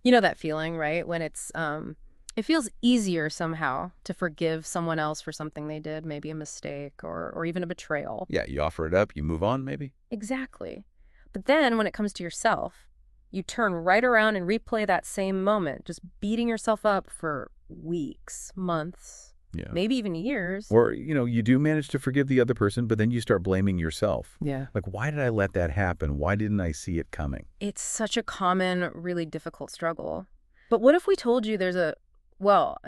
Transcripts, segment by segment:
You know that feeling, right? When it feels easier somehow to forgive someone else for something they did, maybe a mistake or even a betrayal. Yeah, you offer it up, you move on, maybe? Exactly. But then when it comes to yourself, you turn right around and replay that same moment, just beating yourself up for weeks, months, Yeah. maybe even years. Or, you do manage to forgive the other person, but then you start blaming yourself. Yeah. Like, why did I let that happen? Why didn't I see it coming? It's such a common, really difficult struggle. But what if we told you there's a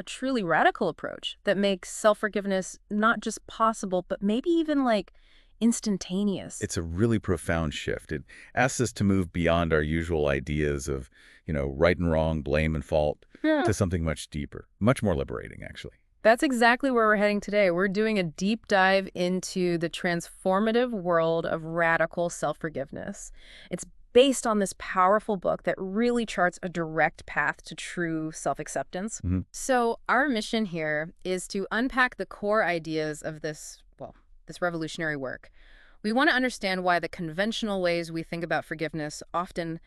truly radical approach that makes self-forgiveness not just possible, but maybe even like instantaneous? It's a really profound shift. It asks us to move beyond our usual ideas of, right and wrong, blame and fault, Yeah. to something much deeper, much more liberating, actually. That's exactly where we're heading today. We're doing a deep dive into the transformative world of radical self-forgiveness. It's based on this powerful book that really charts a direct path to true self-acceptance. Hmm. So our mission here is to unpack the core ideas of this revolutionary work. We want to understand why the conventional ways we think about forgiveness often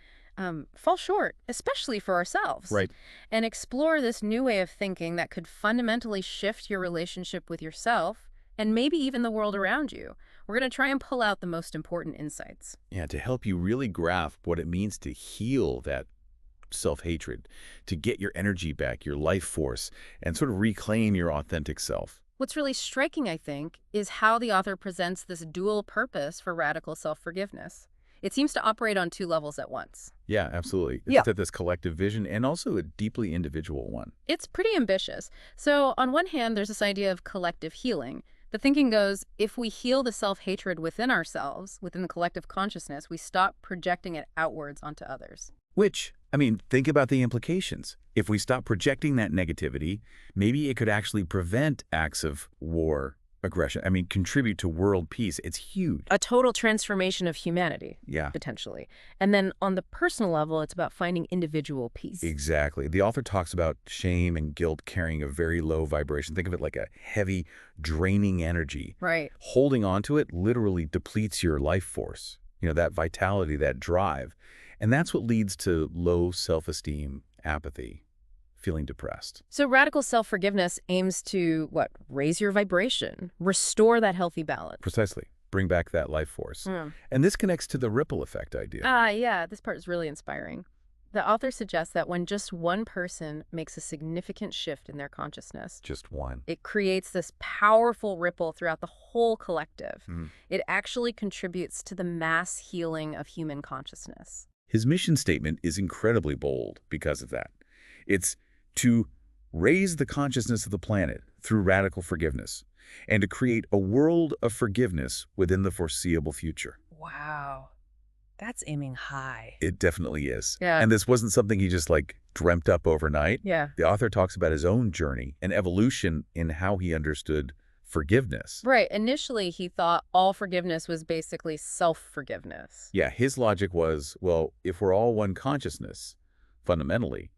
fall short, especially for ourselves, Right. and explore this new way of thinking that could fundamentally shift your relationship with yourself and maybe even the world around you. We're going to try and pull out the most important insights. Yeah, to help you really grasp what it means to heal that self-hatred, to get your energy back, your life force, and sort of reclaim your authentic self. What's really striking, I think, is how the author presents this dual purpose for radical self-forgiveness. It seems to operate on two levels at once. Yeah, absolutely. It's Yeah. got this collective vision and also a deeply individual one. It's pretty ambitious. So, on one hand, there's this idea of collective healing. The thinking goes, if we heal the self-hatred within ourselves, within the collective consciousness, we stop projecting it outwards onto others. Which, think about the implications. If we stop projecting that negativity, maybe it could actually prevent acts of war, aggression. Contribute to world peace. It's huge. A total transformation of humanity, Yeah, potentially. And then on the personal level, it's about finding individual peace. exactly. The author talks about shame and guilt carrying a very low vibration. Think of it like a heavy, draining energy. Right. Holding on to it literally depletes your life force, that vitality, that drive. And that's what leads to low self-esteem, apathy, feeling depressed. So radical self-forgiveness aims to, what, raise your vibration, restore that healthy balance. Precisely. Bring back that life force. Mm. And this connects to the ripple effect idea. Yeah, this part is really inspiring. The author suggests that when just one person makes a significant shift in their consciousness, Just one. it creates this powerful ripple throughout the whole collective. Mm. It actually contributes to the mass healing of human consciousness. His mission statement is incredibly bold because of that. It's to raise the consciousness of the planet through radical forgiveness and to create a world of forgiveness within the foreseeable future. Wow, that's aiming high. It definitely is. Yeah. And this wasn't something he just dreamt up overnight. Yeah. The author talks about his own journey and evolution in how he understood forgiveness. Right. Initially, he thought all forgiveness was basically self-forgiveness. Yeah, his logic was, well, if we're all one consciousness, fundamentally,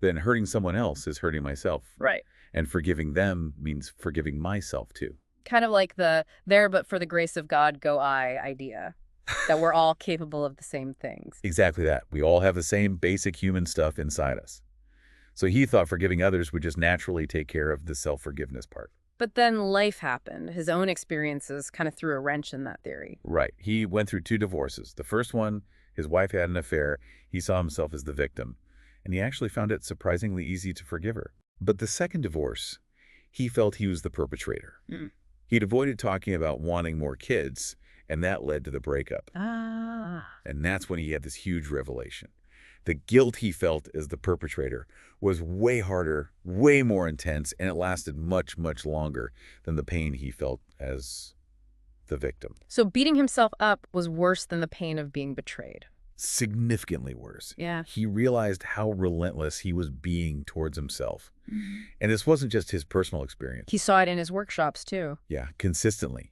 then hurting someone else is hurting myself. Right. And forgiving them means forgiving myself too. Kind of like the there but for the grace of God go I idea, that we're all capable of the same things. Exactly that. We all have the same basic human stuff inside us. So he thought forgiving others would just naturally take care of the self-forgiveness part. But then life happened. His own experiences kind of threw a wrench in that theory. Right. He went through 2 divorces. The first one, his wife had an affair. He saw himself as the victim. And he actually found it surprisingly easy to forgive her. But the second divorce, he felt he was the perpetrator. Mm. He'd avoided talking about wanting more kids, and that led to the breakup. Ah. And that's when he had this huge revelation. The guilt he felt as the perpetrator was way harder, way more intense, and it lasted much, much longer than the pain he felt as the victim. So beating himself up was worse than the pain of being betrayed. Significantly worse. Yeah. He realized how relentless he was being towards himself. And this wasn't just his personal experience. He saw it in his workshops, too. Yeah, consistently.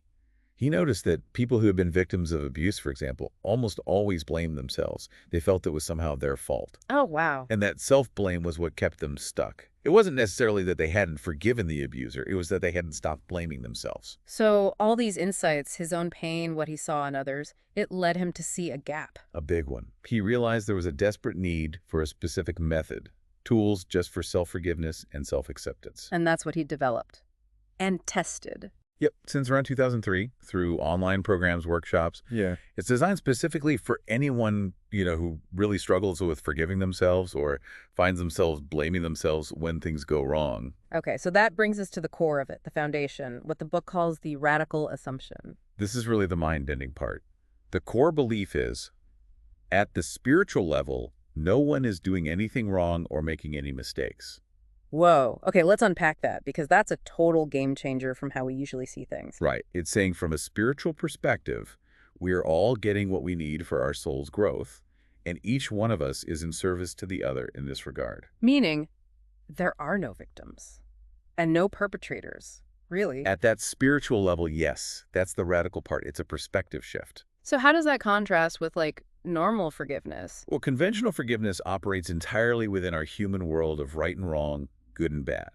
He noticed that people who had been victims of abuse, for example, almost always blamed themselves. They felt it was somehow their fault. Oh, wow. And that self-blame was what kept them stuck. It wasn't necessarily that they hadn't forgiven the abuser. It was that they hadn't stopped blaming themselves. So all these insights, his own pain, what he saw in others, it led him to see a gap. A big one. He realized there was a desperate need for a specific method, tools just for self-forgiveness and self-acceptance. And that's what he developed. And tested. Yep, since around 2003, through online programs, workshops. Yeah. It's designed specifically for anyone, who really struggles with forgiving themselves or finds themselves blaming themselves when things go wrong. Okay, so that brings us to the core of it, the foundation, what the book calls the radical assumption. This is really the mind-bending part. The core belief is, at the spiritual level, no one is doing anything wrong or making any mistakes. Whoa. Okay, let's unpack that, because that's a total game changer from how we usually see things. Right. It's saying from a spiritual perspective, we are all getting what we need for our soul's growth, and each one of us is in service to the other in this regard. Meaning, there are no victims and no perpetrators, really. At that spiritual level, yes, that's the radical part. It's a perspective shift. So how does that contrast with, normal forgiveness? Well, conventional forgiveness operates entirely within our human world of right and wrong, good and bad.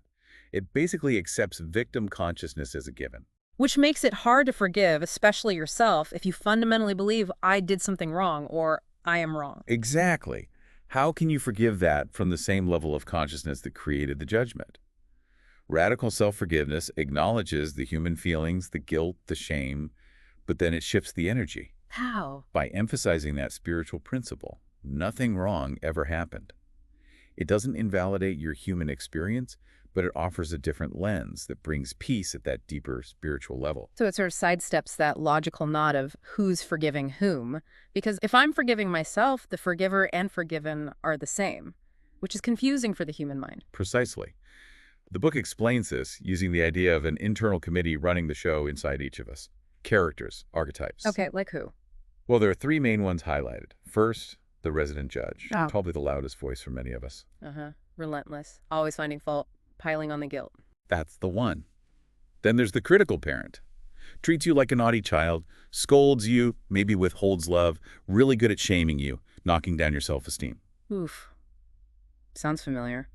It basically accepts victim consciousness as a given. Which makes it hard to forgive, especially yourself, if you fundamentally believe I did something wrong or I am wrong. Exactly. How can you forgive that from the same level of consciousness that created the judgment? Radical self-forgiveness acknowledges the human feelings, the guilt, the shame, but then it shifts the energy. How? By emphasizing that spiritual principle. Nothing wrong ever happened. It doesn't invalidate your human experience, but it offers a different lens that brings peace at that deeper spiritual level. So it sort of sidesteps that logical knot of who's forgiving whom. Because if I'm forgiving myself, the forgiver and forgiven are the same, which is confusing for the human mind. Precisely. The book explains this using the idea of an internal committee running the show inside each of us. Characters, archetypes. Okay, like who? Well, there are three main ones highlighted. First, the resident judge, Oh. probably the loudest voice for many of us. Relentless, always finding fault, piling on the guilt. That's the one. Then there's the critical parent. Treats you like a naughty child, scolds you, maybe withholds love, really good at shaming you, knocking down your self-esteem. Oof. Sounds familiar.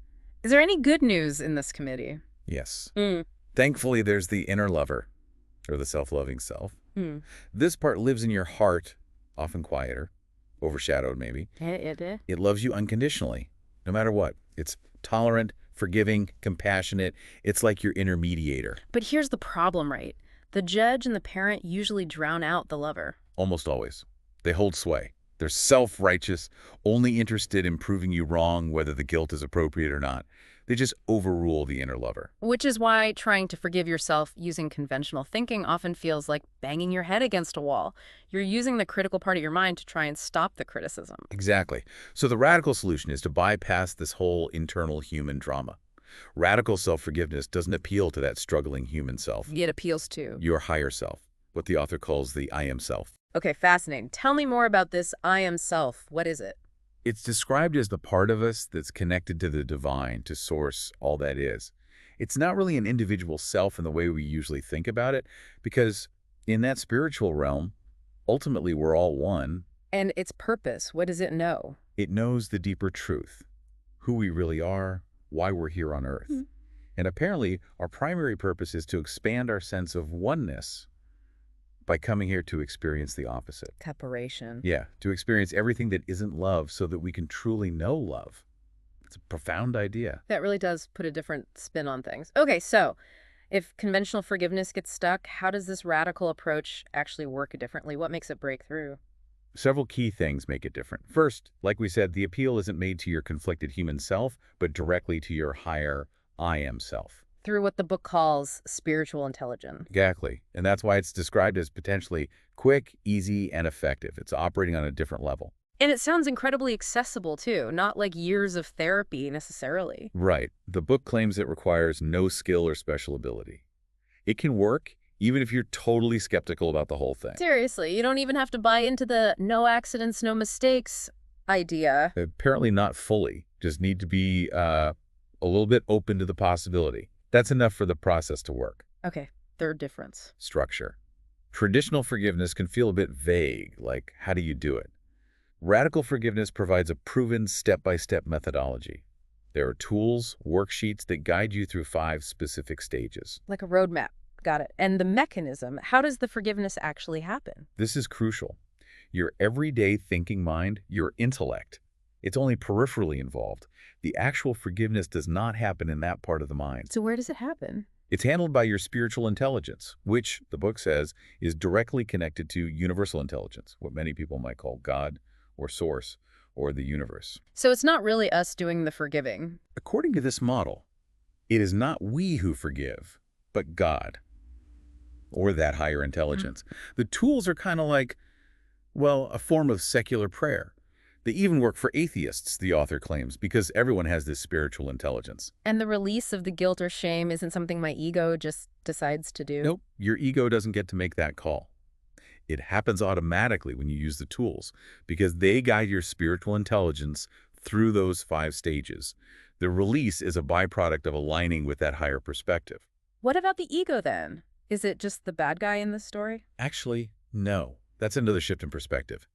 Is there any good news in this committee? Yes. Mm. Thankfully, there's the inner lover, or the self-loving self. This part lives in your heart, often quieter, overshadowed maybe. It loves you unconditionally, no matter what. It's tolerant, forgiving, compassionate. It's like your inner mediator. But here's the problem, right? The judge and the parent usually drown out the lover. Almost always. They hold sway. They're self-righteous, only interested in proving you wrong, whether the guilt is appropriate or not. They just overrule the inner lover. Which is why trying to forgive yourself using conventional thinking often feels like banging your head against a wall. You're using the critical part of your mind to try and stop the criticism. Exactly. So the radical solution is to bypass this whole internal human drama. Radical self-forgiveness doesn't appeal to that struggling human self. It appeals to Your higher self, what the author calls the I am self. Okay, fascinating. Tell me more about this I am self. What is it? It's described as the part of us that's connected to the divine, to source, all that is. It's not really an individual self in the way we usually think about it, because in that spiritual realm, ultimately we're all one. And its purpose, what does it know? It knows the deeper truth, who we really are, why we're here on Earth. And apparently, our primary purpose is to expand our sense of oneness by coming here to experience the opposite. Separation. Yeah, to experience everything that isn't love so that we can truly know love. It's a profound idea. That really does put a different spin on things. Okay, so if conventional forgiveness gets stuck, how does this radical approach actually work differently? What makes it break through? Several key things make it different. First, like we said, the appeal isn't made to your conflicted human self, but directly to your higher I am self. Through what the book calls spiritual intelligence. Exactly. And that's why it's described as potentially quick, easy, and effective. It's operating on a different level. And it sounds incredibly accessible, too, not like years of therapy necessarily. Right. The book claims it requires no skill or special ability. It can work even if you're totally skeptical about the whole thing. Seriously, you don't even have to buy into the no accidents, no mistakes idea. Apparently not fully. Just need to be a little bit open to the possibility. That's enough for the process to work. Okay, third difference. Structure. Traditional forgiveness can feel a bit vague, like how do you do it? Radical forgiveness provides a proven step-by-step methodology. There are tools, worksheets that guide you through 5 specific stages. Like a roadmap. Got it. And the mechanism, how does the forgiveness actually happen? This is crucial. Your everyday thinking mind, your intellect, it's only peripherally involved. The actual forgiveness does not happen in that part of the mind. So where does it happen? It's handled by your spiritual intelligence, which, the book says, is directly connected to universal intelligence, what many people might call God or Source or the universe. So it's not really us doing the forgiving. According to this model, it is not we who forgive, but God, or that higher intelligence. The tools are kind of like, well, a form of secular prayer. They even work for atheists, the author claims, because everyone has this spiritual intelligence. And the release of the guilt or shame isn't something my ego just decides to do? Nope, your ego doesn't get to make that call. It happens automatically when you use the tools, because they guide your spiritual intelligence through those 5 stages. The release is a byproduct of aligning with that higher perspective. What about the ego then? Is it just the bad guy in this story? Actually, no. That's another shift in perspective.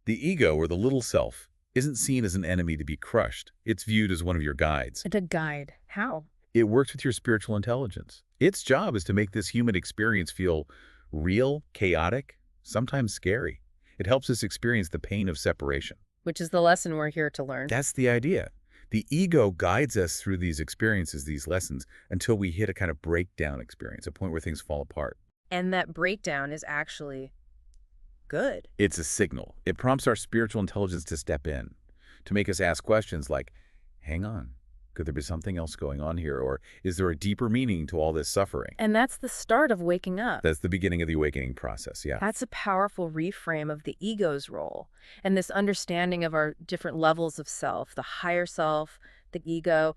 The ego, or the little self, isn't seen as an enemy to be crushed. It's viewed as one of your guides. A guide. How? It works with your spiritual intelligence. Its job is to make this human experience feel real, chaotic, sometimes scary. It helps us experience the pain of separation. Which is the lesson we're here to learn. That's the idea. The ego guides us through these experiences, these lessons, until we hit a kind of breakdown experience, a point where things fall apart. And that breakdown is actually good. It's a signal. It prompts our spiritual intelligence to step in, to make us ask questions like, hang on, could there be something else going on here? Or is there a deeper meaning to all this suffering? And that's the start of waking up. That's the beginning of the awakening process, yeah. That's a powerful reframe of the ego's role and this understanding of our different levels of self, the higher self, the ego.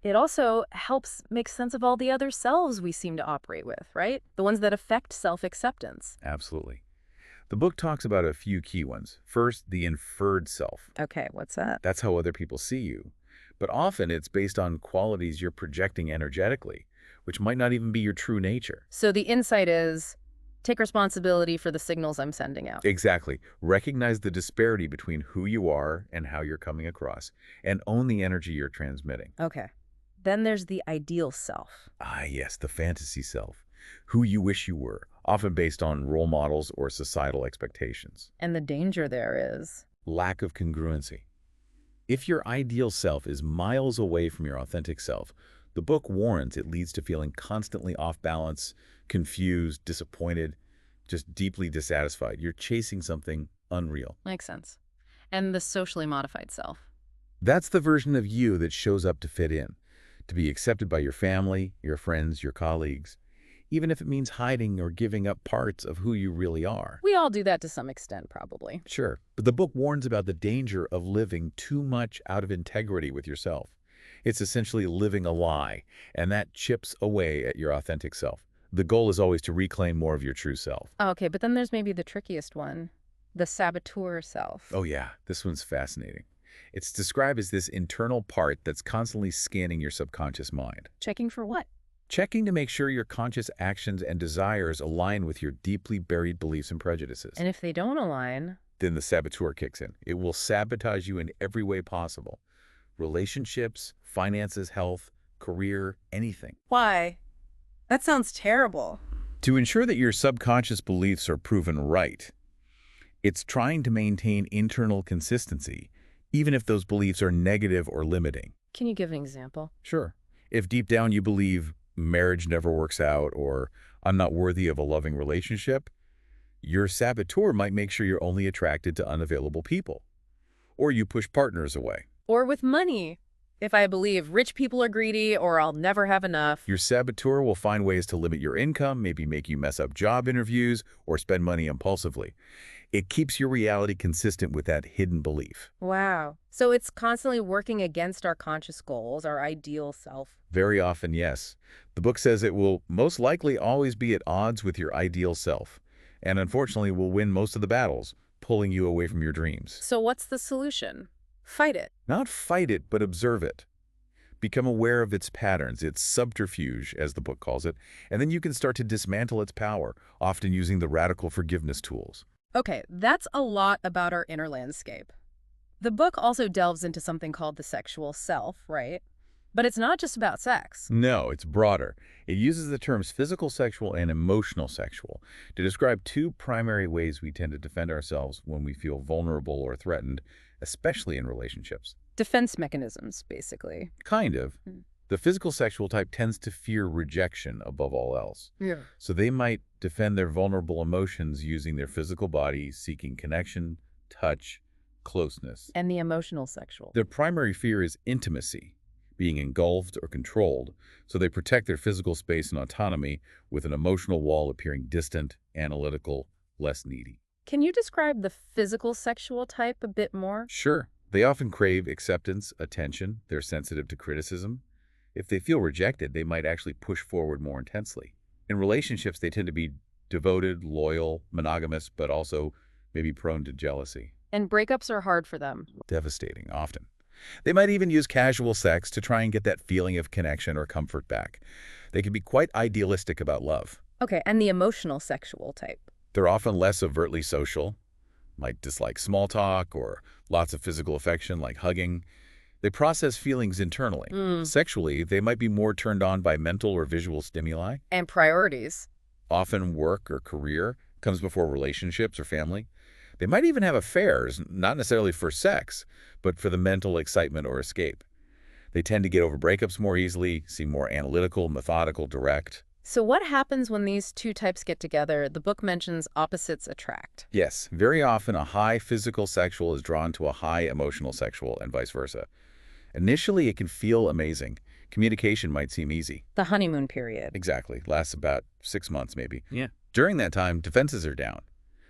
It also helps make sense of all the other selves we seem to operate with, right? The ones that affect self-acceptance. Absolutely. The book talks about a few key ones. First, the inferred self. Okay, what's that? That's how other people see you. But often it's based on qualities you're projecting energetically, which might not even be your true nature. So the insight is, take responsibility for the signals I'm sending out. Exactly. Recognize the disparity between who you are and how you're coming across, and own the energy you're transmitting. Okay. Then there's the ideal self. Ah, yes, the fantasy self. Who you wish you were, often based on role models or societal expectations. And the danger there is Lack of congruency. If your ideal self is miles away from your authentic self, the book warns it leads to feeling constantly off balance, confused, disappointed, just deeply dissatisfied. You're chasing something unreal. Makes sense. And the socially modified self. That's the version of you that shows up to fit in, to be accepted by your family, your friends, your colleagues, even if it means hiding or giving up parts of who you really are. We all do that to some extent, probably. Sure, but the book warns about the danger of living too much out of integrity with yourself. It's essentially living a lie, and that chips away at your authentic self. The goal is always to reclaim more of your true self. Okay, but then there's maybe the trickiest one, the saboteur self. Oh yeah, this one's fascinating. It's described as this internal part that's constantly scanning your subconscious mind. Checking for what? Checking to make sure your conscious actions and desires align with your deeply buried beliefs and prejudices. And if they don't align? Then the saboteur kicks in. It will sabotage you in every way possible. Relationships, finances, health, career, anything. Why? That sounds terrible. To ensure that your subconscious beliefs are proven right, it's trying to maintain internal consistency, even if those beliefs are negative or limiting. Can you give an example? Sure. If deep down you believe marriage never works out or I'm not worthy of a loving relationship, your saboteur might make sure you're only attracted to unavailable people. Or you push partners away. Or with money. If I believe rich people are greedy or I'll never have enough. Your saboteur will find ways to limit your income, maybe make you mess up job interviews or spend money impulsively. It keeps your reality consistent with that hidden belief. Wow. So it's constantly working against our conscious goals, our ideal self. Very often, yes. The book says it will most likely always be at odds with your ideal self, and unfortunately will win most of the battles, pulling you away from your dreams. So what's the solution? Fight it. Not fight it, but observe it. Become aware of its patterns, its subterfuge, as the book calls it, and then you can start to dismantle its power, often using the radical forgiveness tools. Okay, that's a lot about our inner landscape. The book also delves into something called the sexual self, right? But it's not just about sex. No, it's broader. It uses the terms physical sexual and emotional sexual to describe two primary ways we tend to defend ourselves when we feel vulnerable or threatened, especially in relationships. Defense mechanisms, basically. Kind of. Hmm. The physical sexual type tends to fear rejection above all else. Yeah. So they might defend their vulnerable emotions using their physical body, seeking connection, touch, closeness. And the emotional sexual. Their primary fear is intimacy, being engulfed or controlled, so they protect their physical space and autonomy with an emotional wall appearing distant, analytical, less needy. Can you describe the physical sexual type a bit more? Sure, they often crave acceptance, attention, they're sensitive to criticism. If they feel rejected, they might actually push forward more intensely. In relationships, they tend to be devoted, loyal, monogamous, but also maybe prone to jealousy. And breakups are hard for them. Devastating, often. They might even use casual sex to try and get that feeling of connection or comfort back. They can be quite idealistic about love. Okay, and the emotional sexual type. They're often less overtly social, might dislike small talk or lots of physical affection like hugging. They process feelings internally. Sexually, they might be more turned on by mental or visual stimuli. And priorities. Often work or career comes before relationships or family. They might even have affairs, not necessarily for sex, but for the mental excitement or escape. They tend to get over breakups more easily, seem more analytical, methodical, direct. So what happens when these two types get together? The book mentions opposites attract. Yes, very often a high physical sexual is drawn to a high emotional sexual and vice versa. Initially, it can feel amazing. Communication might seem easy. The honeymoon period. Exactly. Lasts about 6 months, maybe. Yeah. During that time, defenses are down.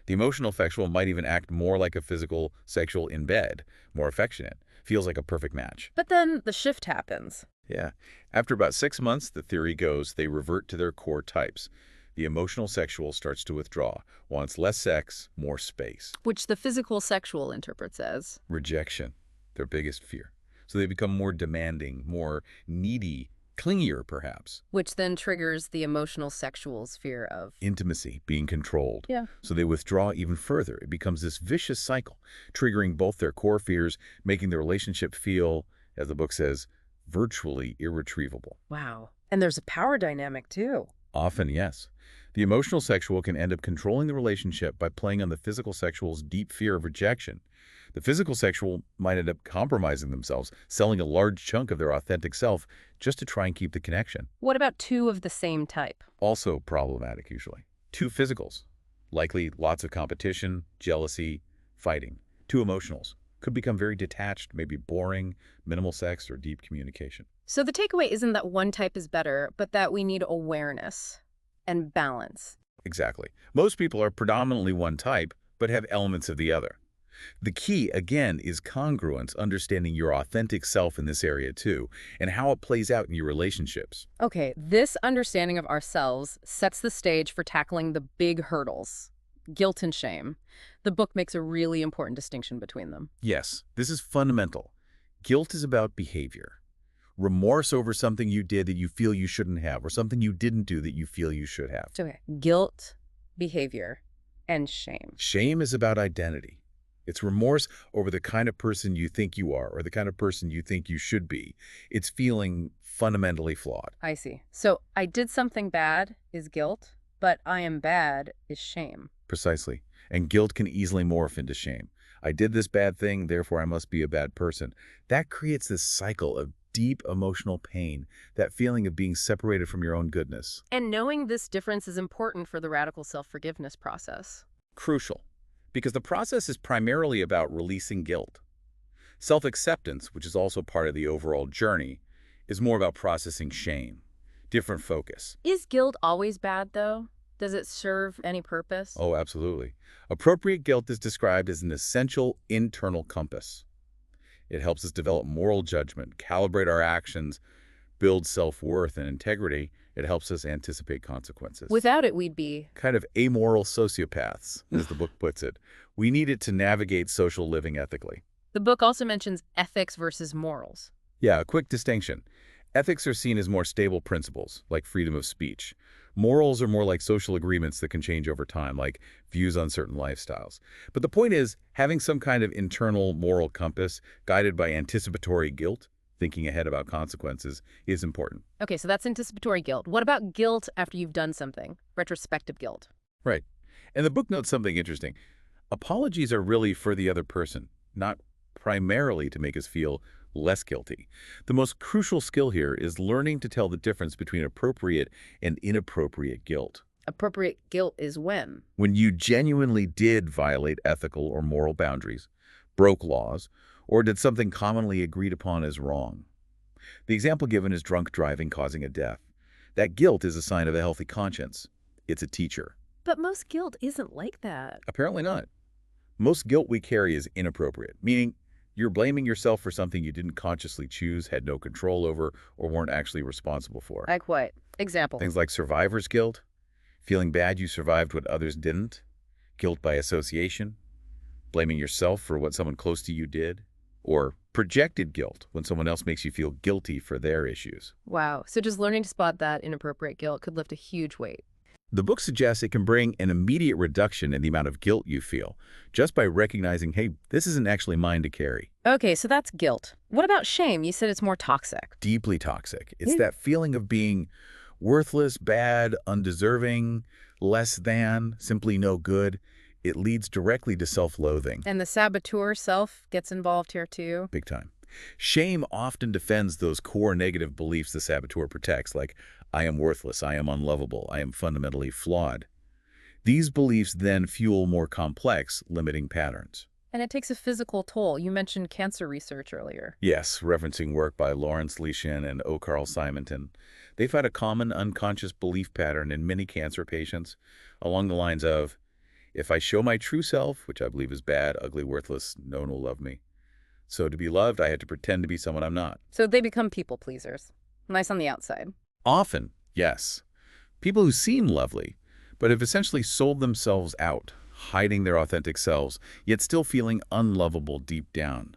The emotional sexual might even act more like a physical sexual in bed, more affectionate. Feels like a perfect match. But then the shift happens. Yeah. After about 6 months, the theory goes they revert to their core types. The emotional sexual starts to withdraw, wants less sex, more space. Which the physical sexual interprets as. Rejection, their biggest fear. So they become more demanding, more needy, clingier perhaps. Which then triggers the emotional sexual's fear of. Intimacy, being controlled. Yeah. So they withdraw even further. It becomes this vicious cycle, triggering both their core fears, making the relationship feel, as the book says, virtually irretrievable. Wow. And there's a power dynamic too. Often, yes. The emotional sexual can end up controlling the relationship by playing on the physical sexual's deep fear of rejection. The physical sexual might end up compromising themselves, selling a large chunk of their authentic self just to try and keep the connection. What about two of the same type? Also problematic, usually. Two physicals. Likely lots of competition, jealousy, fighting. Two emotionals. Could become very detached, maybe boring, minimal sex, or deep communication. So the takeaway isn't that one type is better, but that we need awareness and balance. Exactly. Most people are predominantly one type, but have elements of the other. The key, again, is congruence, understanding your authentic self in this area too, and how it plays out in your relationships. Okay, this understanding of ourselves sets the stage for tackling the big hurdles. Guilt and shame. The book makes a really important distinction between them. Yes, this is fundamental. Guilt is about behavior. Remorse over something you did that you feel you shouldn't have, or something you didn't do that you feel you should have. Okay, guilt, behavior, and shame. Shame is about identity. It's remorse over the kind of person you think you are or the kind of person you think you should be. It's feeling fundamentally flawed. I see. So I did something bad is guilt, but I am bad is shame. Precisely. And guilt can easily morph into shame. I did this bad thing, therefore I must be a bad person. That creates this cycle of deep emotional pain, that feeling of being separated from your own goodness. And knowing this difference is important for the radical self-forgiveness process. Crucial, because the process is primarily about releasing guilt. Self-acceptance, which is also part of the overall journey, is more about processing shame. Different focus. Is guilt always bad, though? Does it serve any purpose? Oh, absolutely. Appropriate guilt is described as an essential internal compass. It helps us develop moral judgment, calibrate our actions, build self-worth and integrity. It helps us anticipate consequences. Without it, we'd be kind of amoral sociopaths, as the book puts it. We need it to navigate social living ethically. The book also mentions ethics versus morals. Yeah, a quick distinction. Ethics are seen as more stable principles, like freedom of speech. Morals are more like social agreements that can change over time, like views on certain lifestyles. But the point is, having some kind of internal moral compass guided by anticipatory guilt, thinking ahead about consequences, is important. Okay, so that's anticipatory guilt. What about guilt after you've done something? Retrospective guilt. Right. And the book notes something interesting. Apologies are really for the other person, not primarily to make us feel less guilty. The most crucial skill here is learning to tell the difference between appropriate and inappropriate guilt. Appropriate guilt is when? When you genuinely did violate ethical or moral boundaries, broke laws, or did something commonly agreed upon as wrong. The example given is drunk driving causing a death. That guilt is a sign of a healthy conscience. It's a teacher. But most guilt isn't like that. Apparently not. Most guilt we carry is inappropriate, meaning you're blaming yourself for something you didn't consciously choose, had no control over, or weren't actually responsible for. Like what? Example. Things like survivor's guilt, feeling bad you survived what others didn't, guilt by association, blaming yourself for what someone close to you did, or projected guilt when someone else makes you feel guilty for their issues. Wow. So just learning to spot that inappropriate guilt could lift a huge weight. The book suggests it can bring an immediate reduction in the amount of guilt you feel, just by recognizing, hey, this isn't actually mine to carry. Okay, so that's guilt. What about shame? You said it's more toxic. Deeply toxic. It's that feeling of being worthless, bad, undeserving, less than, simply no good. It leads directly to self-loathing. And the saboteur self gets involved here too. Big time. Shame often defends those core negative beliefs the saboteur protects, like, I am worthless, I am unlovable, I am fundamentally flawed. These beliefs then fuel more complex, limiting patterns. And it takes a physical toll. You mentioned cancer research earlier. Yes, referencing work by Lawrence Leishan and O. Carl Simonton, they found a common unconscious belief pattern in many cancer patients along the lines of, if I show my true self, which I believe is bad, ugly, worthless, no one will love me. So to be loved, I had to pretend to be someone I'm not. So they become people pleasers. Nice on the outside. Often, yes. People who seem lovely, but have essentially sold themselves out, hiding their authentic selves, yet still feeling unlovable deep down.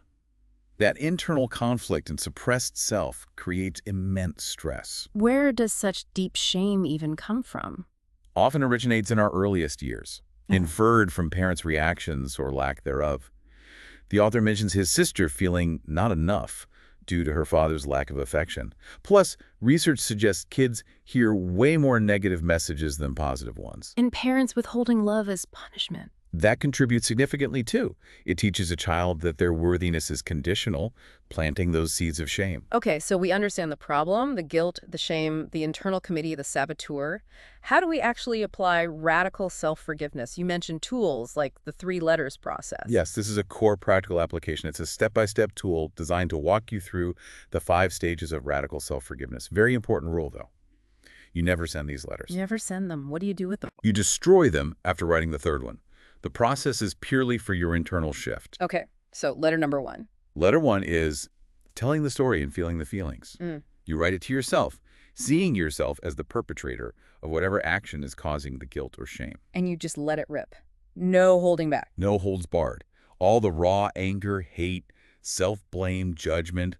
That internal conflict and suppressed self creates immense stress. Where does such deep shame even come from? Often originates in our earliest years, inferred from parents' reactions or lack thereof. The author mentions his sister feeling not enough due to her father's lack of affection. Plus, research suggests kids hear way more negative messages than positive ones. And parents withholding love as punishment. That contributes significantly, too. It teaches a child that their worthiness is conditional, planting those seeds of shame. Okay, so we understand the problem, the guilt, the shame, the internal committee, the saboteur. How do we actually apply radical self-forgiveness? You mentioned tools like the 3 letters process. Yes, this is a core practical application. It's a step-by-step tool designed to walk you through the 5 stages of radical self-forgiveness. Very important rule, though. You never send these letters. Never send them. What do you do with them? You destroy them after writing the 3rd one. The process is purely for your internal shift. Okay, so letter number 1. Letter 1 is telling the story and feeling the feelings. You write it to yourself, seeing yourself as the perpetrator of whatever action is causing the guilt or shame. And you just let it rip. No holding back. No holds barred. All the raw anger, hate, self-blame, judgment.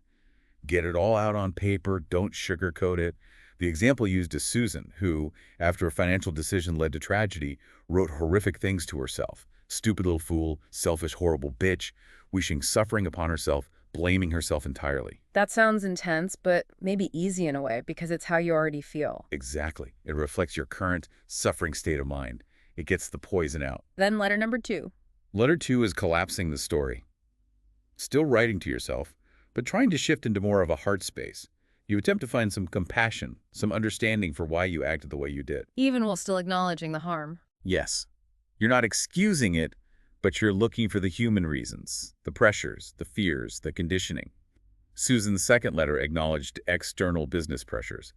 Get it all out on paper. Don't sugarcoat it. The example used is Susan, who, after a financial decision led to tragedy, wrote horrific things to herself. Stupid little fool, selfish, horrible bitch, wishing suffering upon herself, blaming herself entirely. That sounds intense, but maybe easy in a way, because it's how you already feel. Exactly. It reflects your current suffering state of mind. It gets the poison out. Then letter number 2. Letter 2 is collapsing the story. Still writing to yourself, but trying to shift into more of a heart space. You attempt to find some compassion, some understanding for why you acted the way you did. Even while still acknowledging the harm. Yes. You're not excusing it, but you're looking for the human reasons, the pressures, the fears, the conditioning. Susan's 2nd letter acknowledged external business pressures,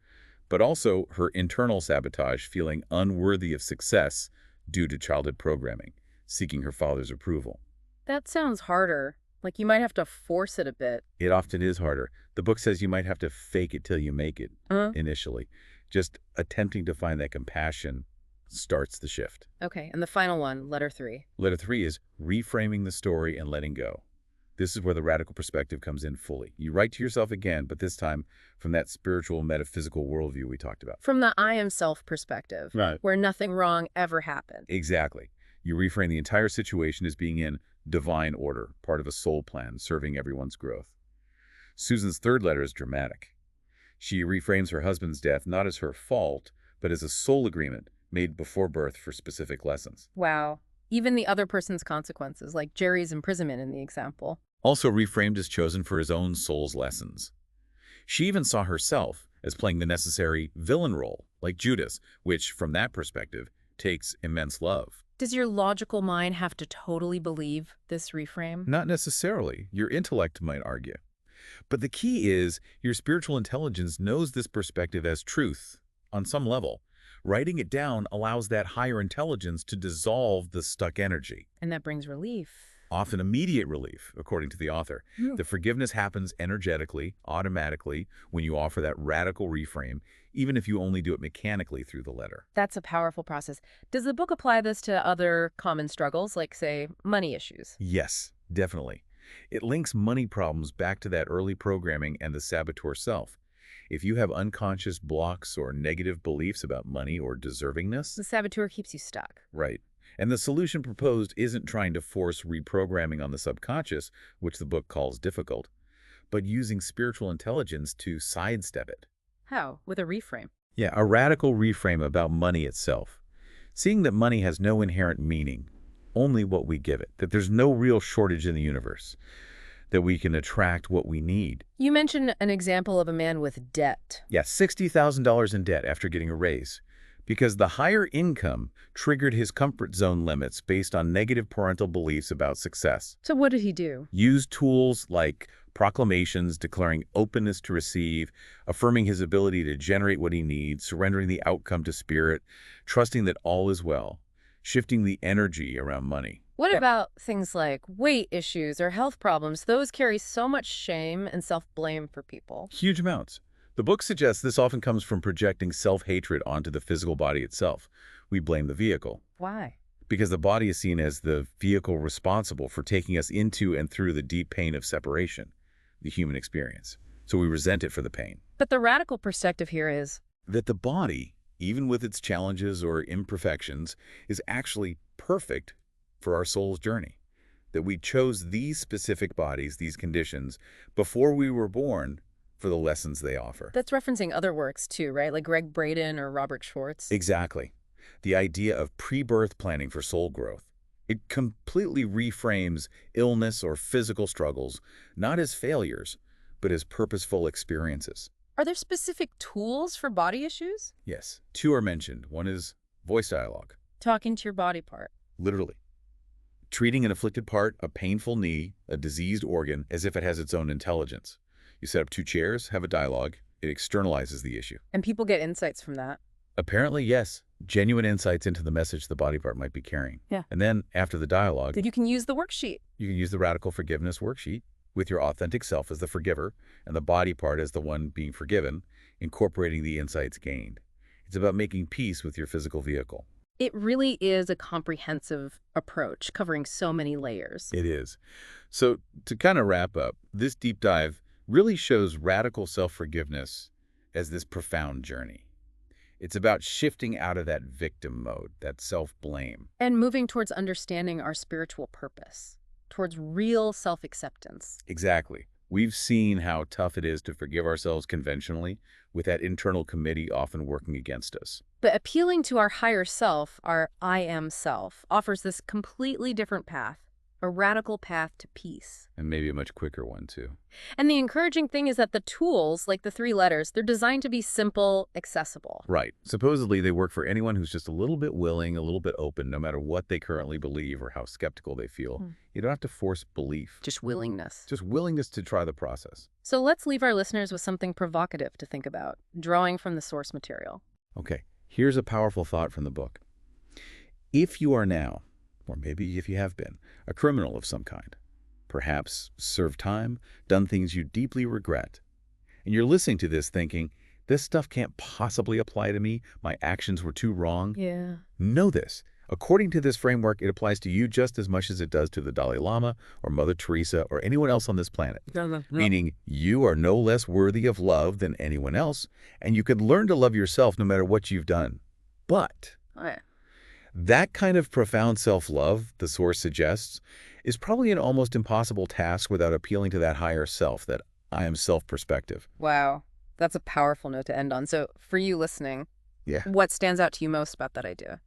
but also her internal sabotage, feeling unworthy of success due to childhood programming, seeking her father's approval. That sounds harder. Like you might have to force it a bit. It often is harder. The book says you might have to fake it till you make it initially. Just attempting to find that compassion starts the shift. Okay, and the final one, letter 3. Letter 3 is reframing the story and letting go. This is where the radical perspective comes in fully. You write to yourself again, but this time from that spiritual, metaphysical worldview we talked about. From the I am self perspective, Right. where nothing wrong ever happened. Exactly. You reframe the entire situation as being in divine order, part of a soul plan serving everyone's growth. Susan's third letter is dramatic. She reframes her husband's death not as her fault, but as a soul agreement made before birth for specific lessons. Wow. Even the other person's consequences, like Jerry's imprisonment in the example. Also reframed as chosen for his own soul's lessons. She even saw herself as playing the necessary villain role, like Judas, which, from that perspective, takes immense love. Does your logical mind have to totally believe this reframe? Not necessarily. Your intellect might argue. But the key is your spiritual intelligence knows this perspective as truth on some level. Writing it down allows that higher intelligence to dissolve the stuck energy. And that brings relief. Often immediate relief, according to the author. Hmm. The forgiveness happens energetically, automatically, when you offer that radical reframe, even if you only do it mechanically through the letter. That's a powerful process. Does the book apply this to other common struggles, like, say, money issues? Yes, definitely. It links money problems back to that early programming and the saboteur self. If you have unconscious blocks or negative beliefs about money or deservingness, The saboteur keeps you stuck. right. And the solution proposed isn't trying to force reprogramming on the subconscious, which the book calls difficult, but using spiritual intelligence to sidestep it. How? With a reframe. Yeah, a radical reframe about money itself. Seeing that money has no inherent meaning, only what we give it, that there's no real shortage in the universe, that we can attract what we need. You mentioned an example of a man with debt. Yeah, $60,000 in debt after getting a raise, because the higher income triggered his comfort zone limits based on negative parental beliefs about success. So what did he do? Used tools like proclamations declaring openness to receive, affirming his ability to generate what he needs, surrendering the outcome to spirit, trusting that all is well, shifting the energy around money. What about things like weight issues or health problems? Those carry so much shame and self-blame for people. Huge amounts. The book suggests this often comes from projecting self-hatred onto the physical body itself. We blame the vehicle, Why? because the body is seen as the vehicle responsible for taking us into and through the deep pain of separation, the human experience. So we resent it for the pain. But the radical perspective here is, That the body, even with its challenges or imperfections, is actually perfect for our soul's journey. That we chose these specific bodies, these conditions, before we were born for the lessons they offer. that's referencing other works too, right? Like Greg Braden or Robert Schwartz. Exactly. The idea of pre-birth planning for soul growth. It completely reframes illness or physical struggles, not as failures, but as purposeful experiences. Are there specific tools for body issues? Yes, two are mentioned. One is voice dialogue, Talking to your body part. literally. Treating an afflicted part, a painful knee, a diseased organ, as if it has its own intelligence. You set up two chairs, have a dialogue. It externalizes the issue. And people get insights from that. Apparently, yes, genuine insights into the message the body part might be carrying. Yeah. And then, after the dialogue, You can use the worksheet. you can use the radical forgiveness worksheet with your authentic self as the forgiver and the body part as the one being forgiven, incorporating the insights gained. It's about making peace with your physical vehicle. It really is a comprehensive approach covering so many layers. It is. So to kind of wrap up, this deep dive really shows radical self-forgiveness as this profound journey. It's about shifting out of that victim mode, that self-blame. And moving towards understanding our spiritual purpose, towards real self-acceptance. Exactly. We've seen how tough it is to forgive ourselves conventionally, with that internal committee often working against us. But appealing to our higher self, our I am self, offers this completely different path, a radical path to peace. And maybe a much quicker one, too. And the encouraging thing is that the tools, like the 3 letters, they're designed to be simple, accessible. Right. Supposedly, they work for anyone who's just a little bit willing, a little bit open, no matter what they currently believe or how skeptical they feel. You don't have to force belief. Just willingness. Just willingness to try the process. So let's leave our listeners with something provocative to think about, drawing from the source material. Okay, here's a powerful thought from the book. If you are now, or maybe if you have been, a criminal of some kind, perhaps served time, done things you deeply regret, and you're listening to this thinking, this stuff can't possibly apply to me, my actions were too wrong, Yeah. know this. According to this framework, it applies to you just as much as it does to the Dalai Lama or Mother Teresa or anyone else on this planet. Meaning, you are no less worthy of love than anyone else, and you can learn to love yourself no matter what you've done. But that kind of profound self-love, the Source suggests, is probably an almost impossible task without appealing to that higher self, that I am self perspective. Wow. That's a powerful note to end on. So for you listening, Yeah. what stands out to you most about that idea?